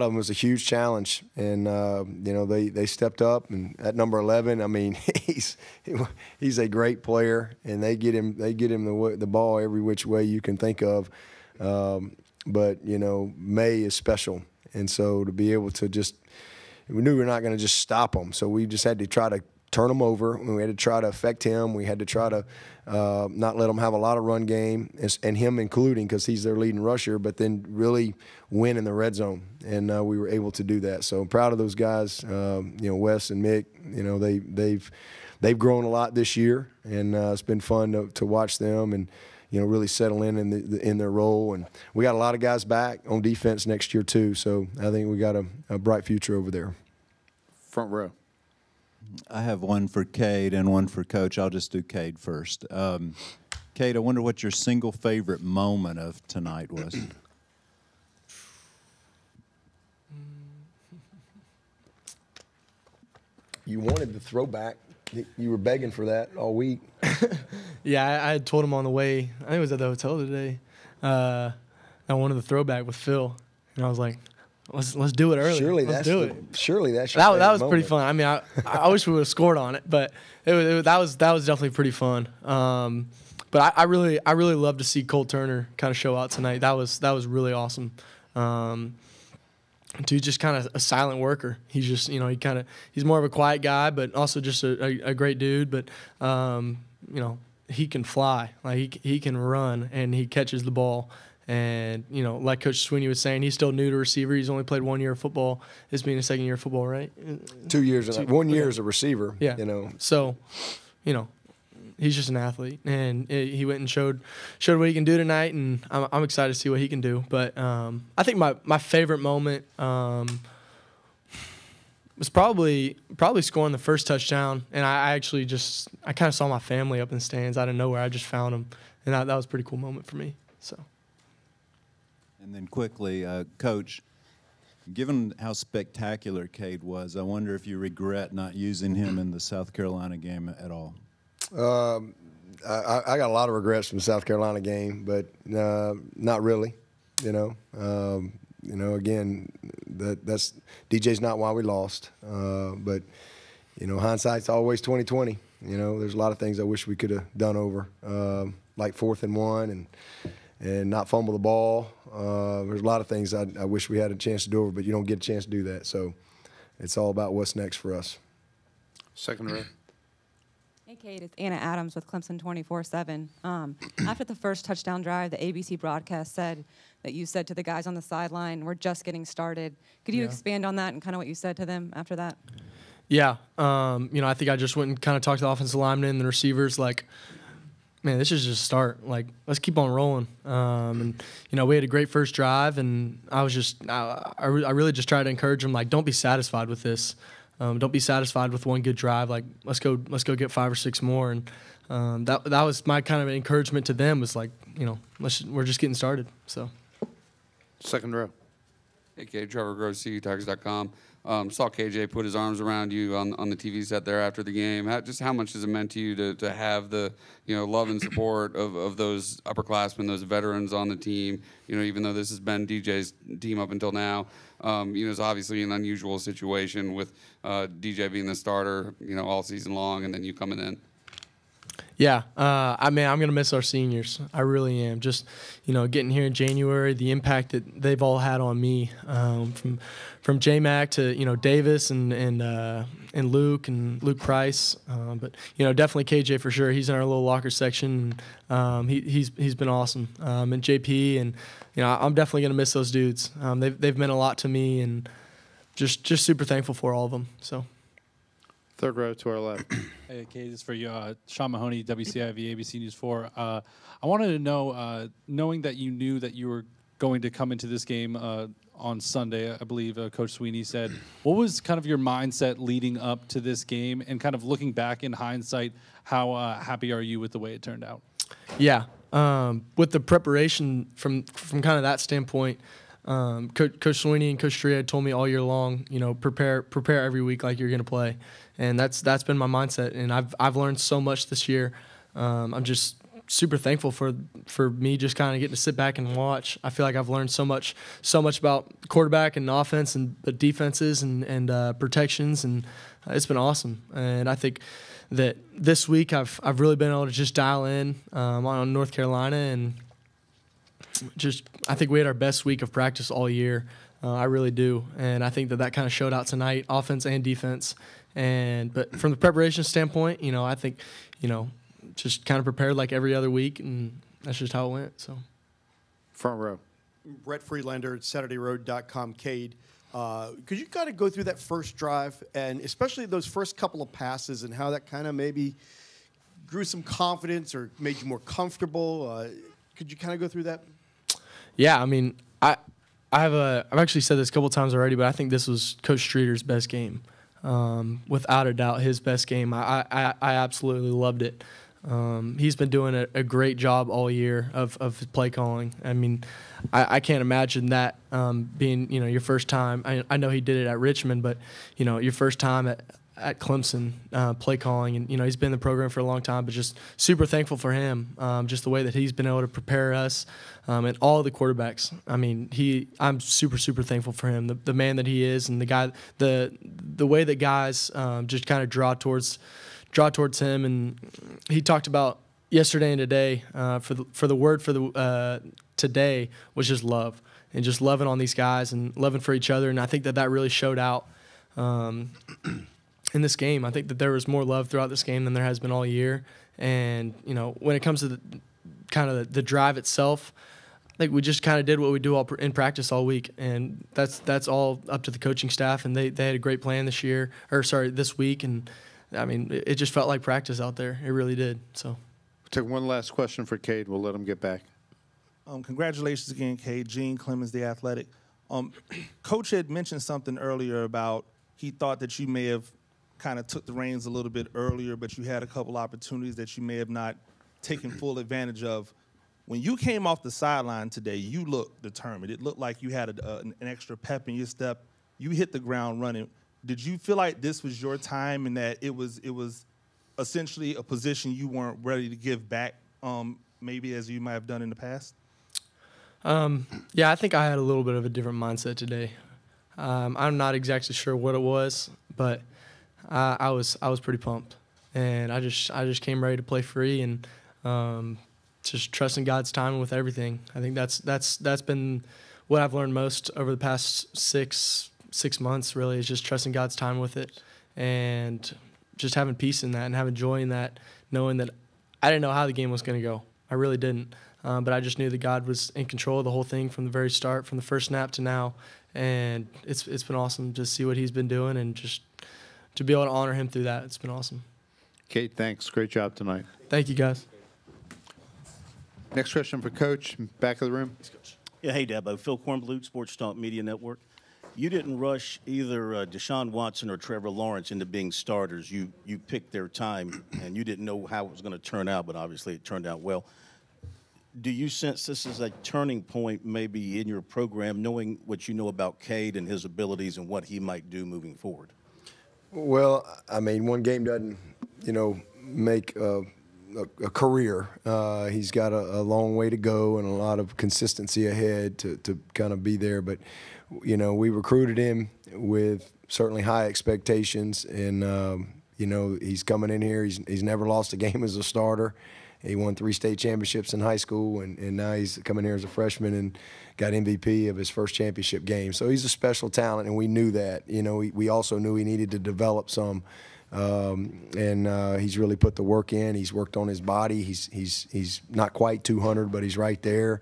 of them was a huge challenge, and you know, they stepped up. And at number 11, I mean, he's a great player, and they get him the ball every which way you can think of. But you know, May is special, and so to be able to we knew we were not going to just stop him, so we just had to try to turn him over. We had to try to affect him. We had to try to not let him have a lot of run game, and him including, because he's their leading rusher, but then really win in the red zone. And we were able to do that. So I'm proud of those guys. You know, Wes and Mick, you know, they've grown a lot this year, and it's been fun to watch them and, you know, really settle in their role. And we got a lot of guys back on defense next year too. So I think we got a bright future over there. Front row. I have one for Cade and one for Coach. I'll just do Cade first. Cade, I wonder what your single favorite moment of tonight was. You wanted the throwback. You were begging for that all week. Yeah, I had told him on the way. I think it was at the hotel today. I wanted the throwback with Phil, and I was like, Let's do it early. Surely Let's do it. Surely that was pretty fun. I mean, I wish we would have scored on it, but that was definitely pretty fun. But I really love to see Cole Turner kind of show out tonight. That was really awesome. Dude, just kind of a silent worker. He's just, you know, he's more of a quiet guy, but also just a great dude. But you know, he can fly, like he can run, and he catches the ball. And, you know, like Coach Swinney was saying, he's still new to receiver. He's only played 1 year of football. This being his second year of football, right? 2 years. 1 year as a receiver. Yeah. You know. So, you know, he's just an athlete, and he went and showed what he can do tonight, and I'm excited to see what he can do. But I think my favorite moment was probably scoring the first touchdown, and I kind of saw my family up in the stands out of nowhere. I just found them, and that was a pretty cool moment for me. So. And then quickly, Coach, given how spectacular Cade was, I wonder if you regret not using him in the South Carolina game at all. I got a lot of regrets from the South Carolina game, but not really. You know, again, that's DJ's not why we lost. But you know, hindsight's always 20/20. You know, there's a lot of things I wish we could have done over, like 4th and 1 and not fumble the ball. There's a lot of things I wish we had a chance to do over, but you don't get a chance to do that. So it's all about what's next for us. Second row. Hey, Cade, it's Anna Adams with Clemson 24/7. After the first touchdown drive, the ABC broadcast said that you said to the guys on the sideline, "We're just getting started." Could you expand on that and kind of what you said to them after that? Yeah. You know, I think I just went and kind of talked to the offensive linemen and the receivers, like, man, this is just a start. Like, let's keep on rolling. And, you know, we had a great first drive, and I really just tried to encourage them, like, don't be satisfied with this. Don't be satisfied with one good drive. Like, let's go get 5 or 6 more. And that was my kind of encouragement to them, was like, you know, we're just getting started. So. Second row. Hey, Cade, Trevor Gross, CUTigers.com. Saw KJ put his arms around you on the TV set there after the game. How much has it meant to you to have the, you know, love and support of those upperclassmen, those veterans on the team? You know, even though this has been DJ's team up until now, you know, it's obviously an unusual situation with DJ being the starter, you know, all season long, and then you coming in. Yeah, I mean, I'm going to miss our seniors. I really am. Just, you know, getting here in January, the impact that they've all had on me, from J-Mac to, you know, Davis and Luke Price. But, you know, definitely KJ for sure. He's in our little locker section. He's been awesome. And JP, and, you know, I'm definitely going to miss those dudes. They've meant a lot to me, and just super thankful for all of them. So. Third row to our left. Hey, Cade, this is for you. Sean Mahoney, WCIV, ABC News 4. I wanted to know, knowing that you knew that you were going to come into this game on Sunday, I believe Coach Swinney said, what was kind of your mindset leading up to this game, and kind of looking back in hindsight, how happy are you with the way it turned out? Yeah, with the preparation from kind of that standpoint, Coach Swinney and Coach Tria told me all year long, you know, prepare every week like you're going to play. And that's been my mindset, and I've learned so much this year. I'm just super thankful for me just kind of getting to sit back and watch. I feel like I've learned so much about quarterback and offense and the defenses and protections, and it's been awesome. And I think that this week I've really been able to just dial in on North Carolina, and just I think we had our best week of practice all year. I really do, and I think that kind of showed out tonight, offense and defense. But from the preparation standpoint, I think, just kind of prepared like every other week, and that's just how it went. So, Front row. Brett Freelander at SaturdayRoad.com. Cade, could you kind of go through that first drive, and especially those first couple of passes, and how that kind of maybe grew some confidence or made you more comfortable? Could you kind of go through that? Yeah, I mean, I've actually said this a couple times already, but I think this was Coach Streeter's best game. Without a doubt, his best game. I absolutely loved it. He's been doing a great job all year of play calling. I mean, I can't imagine that being your first time. I know he did it at Richmond, but your first time at Clemson play calling, and he's been in the program for a long time. But just super thankful for him, just the way that he's been able to prepare us and all the quarterbacks. I mean, I'm super thankful for him, the man that he is, and the guy, the way that guys just kind of draw towards him. And he talked about yesterday and today for the word for today was just love, and just loving on these guys and loving for each other. And I think that really showed out in this game. I think that there was more love throughout this game than there has been all year. And when it comes to the drive itself, I think we just kind of did what we do in practice all week, and that's all up to the coaching staff. And they had a great plan this week, and I mean, it just felt like practice out there. It really did. So, Take one last question for Cade. We'll let him get back. Congratulations again, Cade. Gene Clemens, The Athletic. Coach had mentioned something earlier about he thought that you may have kind of took the reins a little bit earlier, but you had a couple opportunities that you may have not taken full advantage of. When you came off the sideline today, you looked determined. It looked like you had an extra pep in your step. You hit the ground running. Did you feel like this was your time and that it was essentially a position you weren't ready to give back, maybe as you might have done in the past? Yeah, I think I had a little bit of a different mindset today. I'm not exactly sure what it was, but I was pretty pumped, and I just came ready to play free and just trusting God's timing with everything. I think that's been what I've learned most over the past six months. Really, is just trusting God's time with it, and just having peace in that and having joy in that, knowing that I didn't know how the game was going to go. I really didn't, but I just knew that God was in control of the whole thing from the very start, from the first snap to now, and it's been awesome to see what He's been doing and just to be able to honor Him through that. It's been awesome. Cade, thanks. Great job tonight. Thank you, guys. Next question for Coach. Back of the room. Yeah, hey, Dabo. Phil Kornblut, Sports Talk Media Network. You didn't rush either Deshaun Watson or Trevor Lawrence into being starters. You picked their time, and you didn't know how it was going to turn out, but obviously it turned out well. Do you sense this is a turning point maybe in your program, knowing what you know about Cade and his abilities and what he might do moving forward? Well, I mean, one game doesn't, make a career. He's got a long way to go and a lot of consistency ahead to kind of be there. But, we recruited him with certainly high expectations, and, he's coming in here. He's never lost a game as a starter. He won 3 state championships in high school, and now he's coming here as a freshman and got MVP of his first championship game. So he's a special talent, and we knew that. We also knew he needed to develop some, and he's really put the work in. He's worked on his body. He's not quite 200, but he's right there,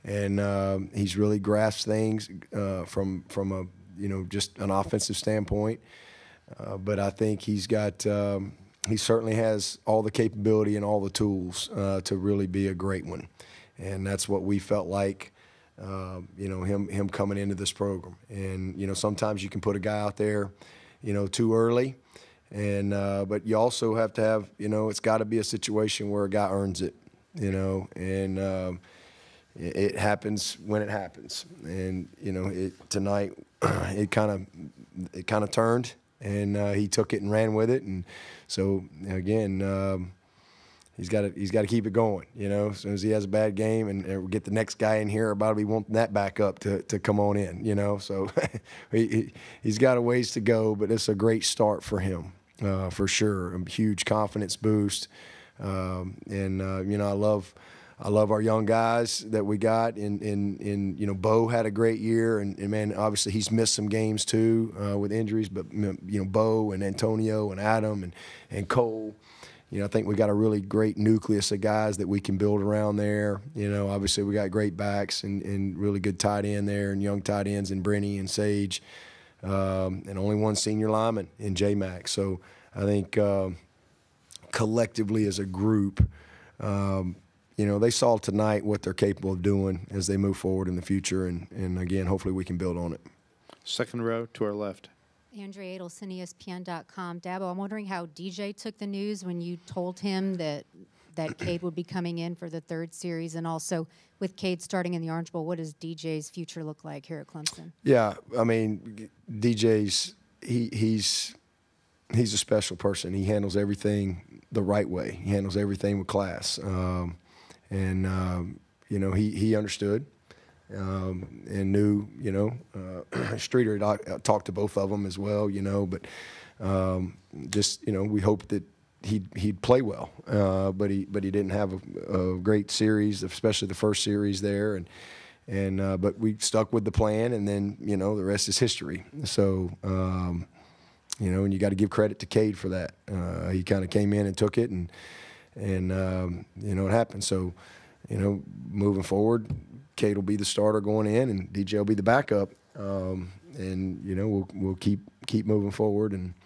and he's really grasped things from a just an offensive standpoint. But I think he's got. He certainly has all the capability and all the tools to really be a great one, and that's what we felt like. Him coming into this program, and sometimes you can put a guy out there, too early, and but you also have to have it's got to be a situation where a guy earns it, and it happens when it happens, and tonight it kind of turned. And he took it and ran with it, and so again, he's got to keep it going. You know, as soon as he has a bad game and get the next guy in here, about to be wanting that back up to come on in. You know, so he's got a ways to go, but it's a great start for him for sure. A huge confidence boost, and you know, I love our young guys that we got, and you know, Bo had a great year, and man, obviously he's missed some games too with injuries, but you know, Bo and Antonio and Adam and Cole. You know, I think we got a really great nucleus of guys that we can build around there. You know, obviously we got great backs and really good tight end there, and young tight ends in Brenny and Sage, and only one senior lineman in J-Mac. So I think collectively as a group, you know, they saw tonight what they're capable of doing as they move forward in the future, and again, hopefully we can build on it. Second row to our left. Andrea Adelson, ESPN.com. Dabo, I'm wondering how DJ took the news when you told him that Cade would be coming in for the third series, and also with Cade starting in the Orange Bowl, what does DJ's future look like here at Clemson? Yeah, I mean, DJ's he's a special person. He handles everything the right way. He handles everything with class, and you know, he understood. And knew, you know, Streeter talked to both of them as well, you know, but just, you know, we hoped that he'd play well, but he didn't have a great series, especially the first series there, and but we stuck with the plan, and then, you know, the rest is history. So you know, and you got to give credit to Cade for that. He kind of came in and took it, and you know, it happened. So, you know, moving forward, Cade will be the starter going in, and DJ will be the backup. And you know, we'll keep moving forward, and